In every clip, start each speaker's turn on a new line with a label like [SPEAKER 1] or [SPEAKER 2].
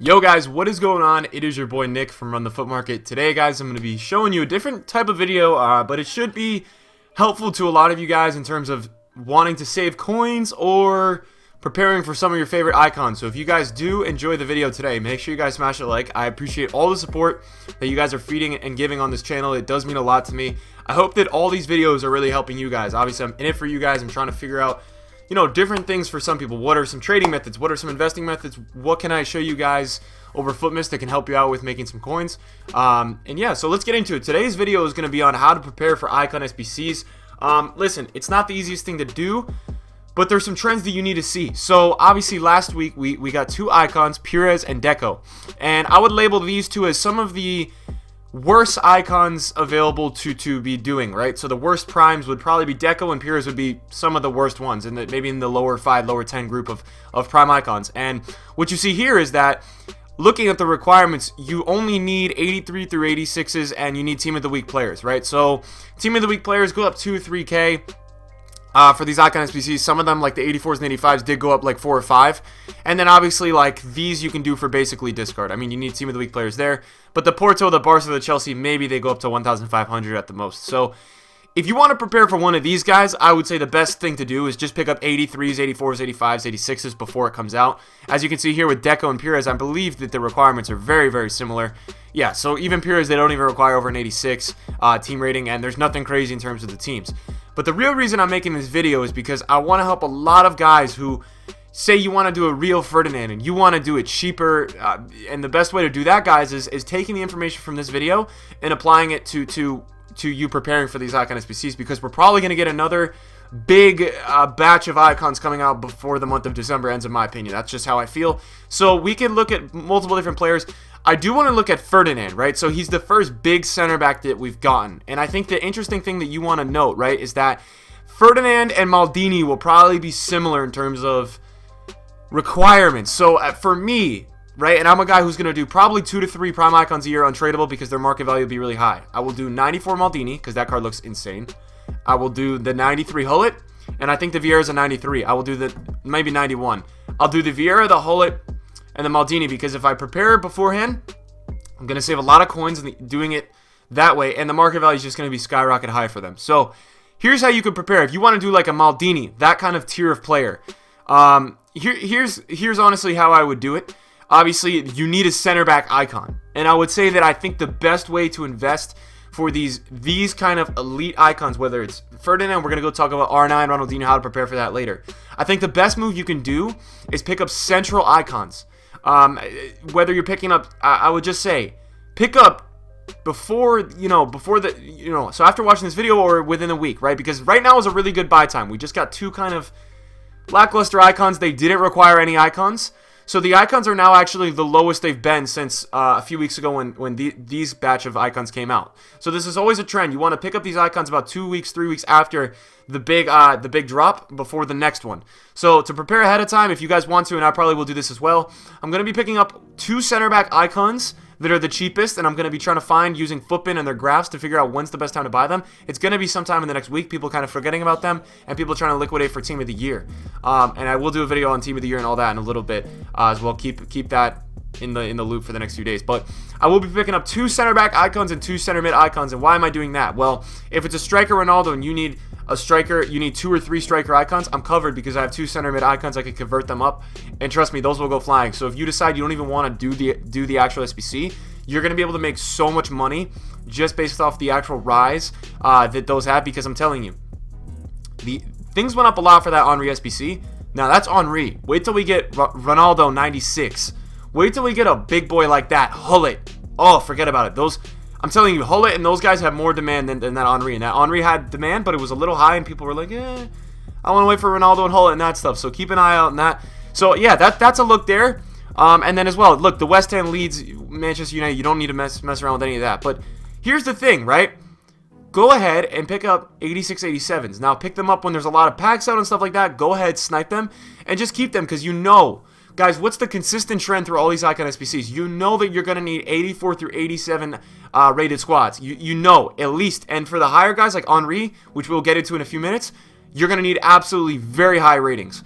[SPEAKER 1] Yo guys, what is going on? It is your boy Nick from Run the Foot Market. Today guys, I'm going to be showing you a different type of video, but it should be helpful to a lot of you guys in terms of wanting to save coins or preparing for some of your favorite icons. So if you guys do enjoy the video today, make sure you guys smash a like. I appreciate all the support that you guys are feeding and giving on this channel. It does mean a lot to me. I hope that all these videos are really helping you guys. Obviously, I'm in it for you guys. I'm trying to figure out different things for some people. What are some trading methods? What are some investing methods? What can I show you guys over FUTMas that can help you out with making some coins? And yeah, so let's get into it. Today's video is going to be on how to prepare for icon SBCs. Listen, it's not the easiest thing to do, but there's some trends that you need to see. So obviously last week we got two icons, Pires and Deco, and I would label these two as some of the worst icons available to be doing, right? So the worst primes would probably be Deco, and Pires would be some of the worst ones, and maybe in the lower 5, lower 10 group of prime icons. And what you see here is that looking at the requirements, you only need 83 through 86s, and you need team of the week players, right? So team of the week players go up 2-3K. For these icon SBCs, some of them like the 84s and 85s did go up like 4 or 5, and then obviously like these you can do for basically discard. I mean, you need team of the week players there, but the Porto, the Barca, the Chelsea, maybe they go up to 1,500 at the most. So if you want to prepare for one of these guys, I would say the best thing to do is just pick up 83s, 84s, 85s, 86s before it comes out. As you can see here with Deco and Pires, I believe that the requirements are very, very similar. Yeah, so even Pires, they don't even require over an 86 team rating, and there's nothing crazy in terms of the teams. But the real reason I'm making this video is because I want to help a lot of guys who say you want to do a real Ferdinand and you want to do it cheaper, and the best way to do that, guys, is taking the information from this video and applying it to you preparing for these icon SBCs, because we're probably going to get another big batch of icons coming out before the month of December ends, in my opinion. That's just how I feel. So we can look at multiple different players. I do want to look at Ferdinand, right? So he's the first big center back that we've gotten. And I think the interesting thing that you want to note, right, is that Ferdinand and Maldini will probably be similar in terms of requirements. So for me, right, and I'm a guy who's going to do probably 2 to 3 prime icons a year untradeable because their market value will be really high. I will do 94 Maldini because that card looks insane. I will do the 93 Hullet, and I think the Vieira's a 93. I will do the maybe 91. I'll do the Vieira, the Hullet, and the Maldini, because if I prepare beforehand, I'm going to save a lot of coins doing it that way, and the market value is just going to be skyrocket high for them. So here's how you could prepare. If you want to do like a Maldini, that kind of tier of player, here's honestly how I would do it. Obviously, you need a center back icon, and I would say that I think the best way to invest for these kind of elite icons, whether it's Ferdinand, we're going to go talk about R9, Ronaldinho, how to prepare for that later. I think the best move you can do is pick up central icons. Whether you're picking up, I would just say, pick up before so after watching this video or within a week, right? Because right now is a really good buy time. We just got two kind of lackluster icons. They didn't require any icons. So the icons are now actually the lowest they've been since a few weeks ago when these batch of icons came out. So this is always a trend. You want to pick up these icons about 2 weeks, 3 weeks after the big drop before the next one. So to prepare ahead of time, if you guys want to, and I probably will do this as well, I'm going to be picking up 2 center back icons that are the cheapest, and I'm going to be trying to find using FUTBIN and their graphs to figure out when's the best time to buy them. It's going to be sometime in the next week, people kind of forgetting about them, and people trying to liquidate for team of the year. And I will do a video on team of the year and all that in a little bit as well. Keep that in the loop for the next few days. But I will be picking up 2 center back icons and 2 center mid icons. And why am I doing that? Well, if it's a striker Ronaldo and you need a striker, you need 2 or 3 striker icons, I'm covered because I have 2 center mid icons. I can convert them up, and trust me, those will go flying. So if you decide you don't even want to do the actual SBC, you're going to be able to make so much money just based off the actual rise that those have, because I'm telling you, the things went up a lot for that Henry SBC. Now that's Henry. Wait till we get Ronaldo 96. Wait till we get a big boy like that, Hullet. Oh, forget about it. Those, I'm telling you, Hullet and those guys have more demand than that Henry. And that Henry had demand, but it was a little high, and people were like, I want to wait for Ronaldo and Hullet and that stuff. So keep an eye out on that. So yeah, that's a look there. And then as well, look, the West Ham, Leeds, Manchester United, you don't need to mess around with any of that. But here's the thing, right? Go ahead and pick up 86, 87s. Now, pick them up when there's a lot of packs out and stuff like that. Go ahead, snipe them, and just keep them, because guys, what's the consistent trend through all these icon SBCs? You know that you're going to need 84 through 87 rated squads. You know, at least. And for the higher guys like Henry, which we'll get into in a few minutes, you're going to need absolutely very high ratings.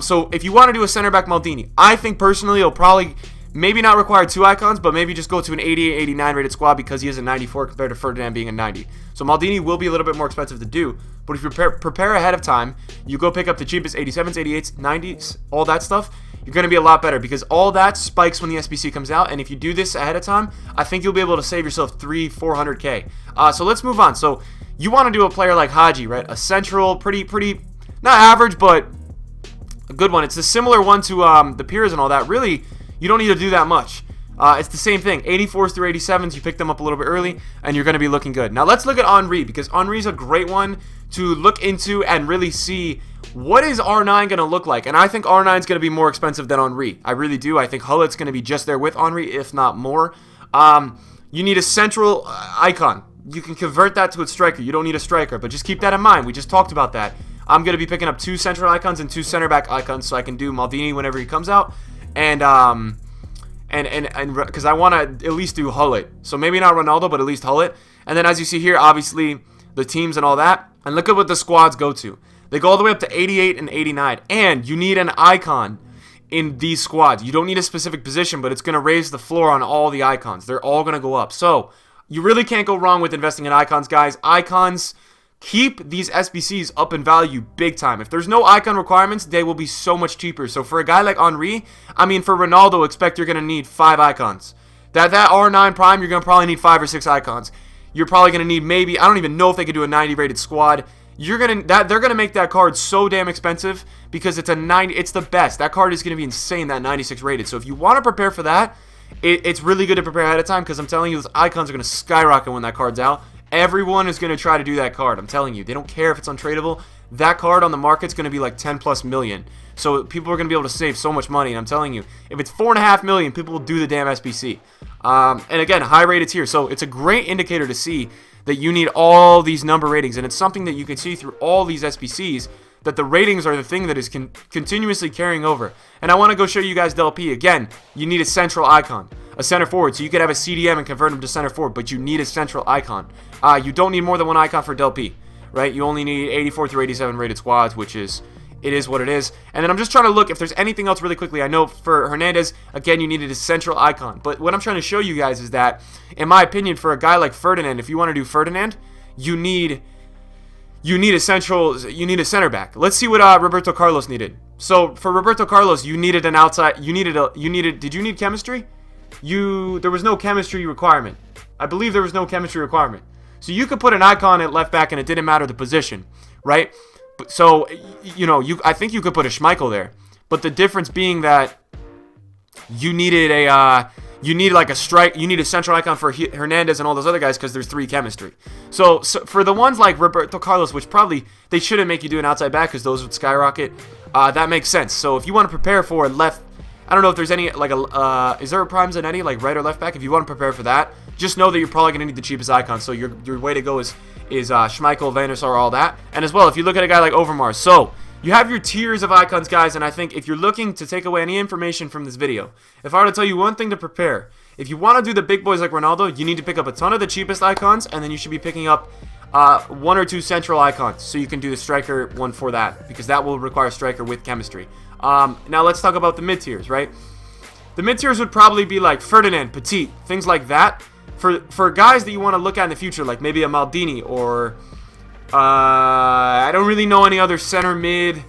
[SPEAKER 1] So if you want to do a center back Maldini, I think personally it'll probably maybe not require 2 icons, but maybe just go to an 88, 89 rated squad because he is a 94 compared to Ferdinand being a 90. So Maldini will be a little bit more expensive to do, but if you prepare ahead of time, you go pick up the cheapest 87s, 88s, 90s, all that stuff, you're going to be a lot better because all that spikes when the SBC comes out, and if you do this ahead of time, I think you'll be able to save yourself 300-400k. So let's move on. So you want to do a player like Haji, right? A central, pretty, not average, but a good one. It's a similar one to the peers and all that. Really, you don't need to do that much. It's the same thing. 84s through 87s, you pick them up a little bit early, and you're going to be looking good. Now, let's look at Henry, because Henry's a great one to look into and really see what is R9 going to look like. And I think R9 is going to be more expensive than Henry. I really do. I think Hullet's going to be just there with Henry, if not more. You need a central icon. You can convert that to a striker. You don't need a striker, but just keep that in mind. We just talked about that. I'm going to be picking up 2 central icons and 2 center back icons so I can do Maldini whenever he comes out. And because I want to at least do Hullet. So maybe not Ronaldo, but at least Hullet. And then as you see here, obviously the teams and all that. And look at what the squads go to. They go all the way up to 88 and 89. And you need an icon in these squads. You don't need a specific position, but it's going to raise the floor on all the icons. They're all going to go up. So you really can't go wrong with investing in icons, guys. Icons keep these SBCs up in value big time. If there's no icon requirements, they will be so much cheaper. So for a guy like Henry, I mean, for Ronaldo, expect you're going to need 5 icons. That R9 Prime, you're going to probably need 5 or 6 icons. You're probably going to need maybe, I don't even know if they could do a 90 rated squad. They're going to make that card so damn expensive because it's a 90, it's the best. That card is going to be insane, that 96 rated. So if you want to prepare for that, it's really good to prepare ahead of time because I'm telling you, those icons are going to skyrocket when that card's out. Everyone is going to try to do that card. I'm telling you. They don't care if it's untradeable. That card on the market's going to be like 10+ million. So people are going to be able to save so much money. And I'm telling you, if it's 4.5 million, people will do the damn SBC. And again, high rated's here. So it's a great indicator to see that you need all these number ratings. And it's something that you can see through all these SBCs, that the ratings are the thing that is continuously carrying over. And I want to go show you guys Del P. Again, you need a central icon, a center forward. So you could have a CDM and convert him to center forward, but you need a central icon. You don't need more than 1 icon for Del P, right? You only need 84 through 87 rated squads, which is, it is what it is. And then I'm just trying to look if there's anything else really quickly. I know for Hernandez, again, you needed a central icon. But what I'm trying to show you guys is that, in my opinion, for a guy like Ferdinand, if you want to do Ferdinand, you need a center back. Let's see what Roberto Carlos needed. So for Roberto Carlos, you needed an outside. Did you need chemistry? There was no chemistry requirement. I believe there was no chemistry requirement. So you could put an icon at left back and it didn't matter the position, right? So I think you could put a Schmeichel there, but the difference being that you needed like a strike. You need a central icon for Hernandez and all those other guys because there's 3 chemistry. So for the ones like Roberto Carlos, which probably they shouldn't make you do an outside back because those would skyrocket. That makes sense. So if you want to prepare for a left, I don't know if there's any like is there a Prime Zanetti like right or left back? If you want to prepare for that, just know that you're probably gonna need the cheapest icon. So your way to go is Schmeichel, Van der Sar, all that. And as well, if you look at a guy like Overmars, so you have your tiers of icons, guys, and I think if you're looking to take away any information from this video, if I were to tell you one thing to prepare, if you want to do the big boys like Ronaldo, you need to pick up a ton of the cheapest icons, and then you should be picking up 1 or 2 central icons, so you can do the striker one for that, because that will require striker with chemistry. Now let's talk about the mid tiers, right? The mid tiers would probably be like Ferdinand, Petit, things like that. For guys that you want to look at in the future, like maybe a Maldini or I don't really know any other center mid.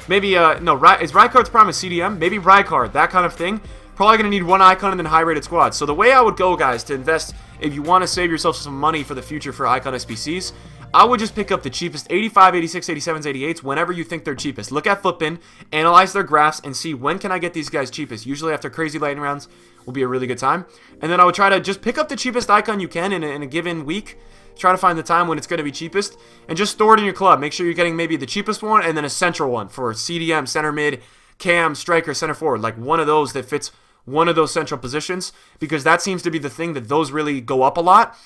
[SPEAKER 1] Maybe is Rijkaard's Prime a CDM? Maybe Rijkaard, that kind of thing. Probably going to need 1 icon and then high rated squads. So the way I would go, guys, to invest, if you want to save yourself some money for the future for icon SBCs, I would just pick up the cheapest 85, 86, 87s, 88s whenever you think they're cheapest. Look at FUTBIN, analyze their graphs, and see when can I get these guys cheapest. Usually after crazy lightning rounds will be a really good time. And then I would try to just pick up the cheapest icon you can in a given week. Try to find the time when it's going to be cheapest, and just store it in your club. Make sure you're getting maybe the cheapest one and then a central one for CDM, center mid, cam, striker, center forward. Like one of those that fits one of those central positions, because that seems to be the thing that those really go up a lot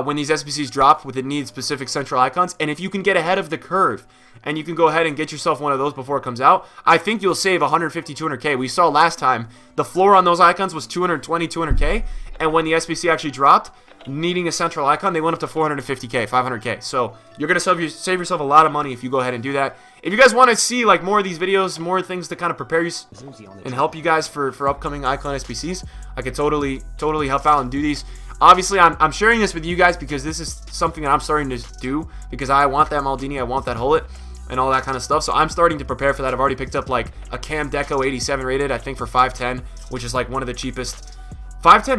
[SPEAKER 1] when these SBCs drop with the need specific central icons. And if you can get ahead of the curve and you can go ahead and get yourself one of those before it comes out, I think you'll save 150, 200k. We saw last time the floor on those icons was 220, 200k, and when the SBC actually dropped, needing a central icon, they went up to 450k, 500k. So you're going to save yourself a lot of money if you go ahead and do that. if you guys want to see like more of these videos, more things to kind of prepare you and help you guys for upcoming icon SBCs, I could totally help out and do these. Obviously, I'm sharing this with you guys because this is something that I'm starting to do because I want that Maldini, I want that Hullet, and all that kind of stuff. So I'm starting to prepare for that. I've already picked up like a Cam Deco 87 rated, I think for 510, which is like one of the cheapest. 510,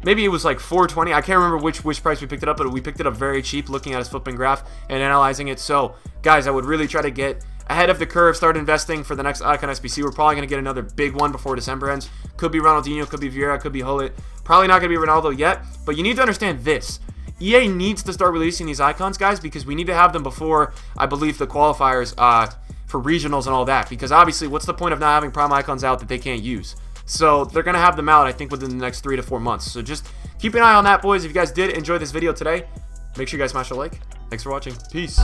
[SPEAKER 1] maybe it was like 420. I can't remember which price we picked it up, but we picked it up very cheap looking at his footman graph and analyzing it. So guys, I would really try to get ahead of the curve, start investing for the next icon SBC. We're probably going to get another big one before December ends. Could be Ronaldinho, could be Vieira, could be Hullet. Probably not going to be Ronaldo yet, but you need to understand this. EA needs to start releasing these icons, guys, because we need to have them before, I believe, the qualifiers for regionals and all that. Because obviously, what's the point of not having prime icons out that they can't use? So they're going to have them out, I think, within the next 3 to 4 months. So just keep an eye on that, boys. If you guys did enjoy this video today, make sure you guys smash a like. Thanks for watching. Peace.